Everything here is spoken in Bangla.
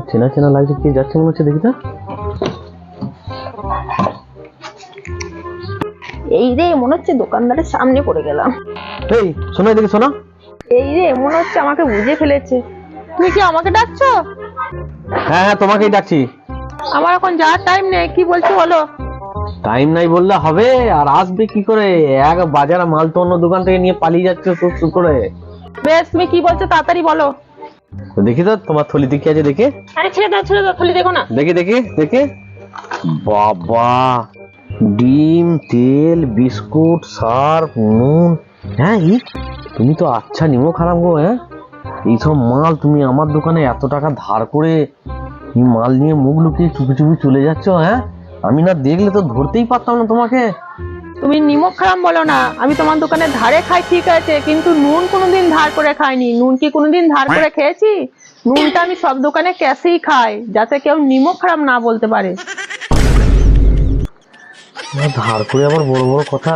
চেনা চেনা লাগছে, কে যাচ্ছে মনে হচ্ছে, দেখি তো। এই রে, মনে হচ্ছে দোকানদারের সামনে পড়ে গেলাম। এই শোনো, এদিকে শোনো। এই রে, মনে হচ্ছে আমাকে বুঝে ফেলেছে। তুমি কি আমাকে ডাকছো? হ্যাঁ হ্যাঁ, তোমাকেই ডাকছি। আমার এখন যাওয়ার টাইম নেই, কি বলছো বলো। টাইম নাই বললে হবে? আর আসবে কি করে? এক বাজারে মাল তো অন্য দোকান থেকে নিয়ে পালিয়ে যাচ্ছে চুপ করে। বেশ, তুমি কি বলছো তাড়াতাড়ি বলো। তো দেখি তো তোমার থলিতে কি আছে, দেখে। আরে ছেড়ে দাও ছেড়ে দাও, থলি দেখো না। দেখি দেখি দেখে। বাবা, ডিম, তেল, বিস্কুট, সার্ফ, নুন। হ্যাঁ, তুমি তো আচ্ছা নিমো খারাপ গো। হ্যাঁ, এইসব মাল তুমি আমার দোকানে এত টাকা ধার করে এই মাল নিয়ে মুখ লুকিয়ে চুপি চুপি চলে যাচ্ছ। হ্যাঁ, আমি না দেখলে তো ধরতেই পারতাম না তোমাকে। তুমি নিমক খারাপ বলো না, আমি তোমার দোকানে ধারে খাই ঠিক আছে, কিন্তু নুন কোনোদিন ধার করে খাইনি। নুন কি কোনোদিন ধার করে খেয়েছি? নুনটা আমি সব দোকানে ক্যাশেই খাই, যাতে কেউ নিমক খারাপ না বলতে পারে। ধার করে আবার বড় বড় কথা।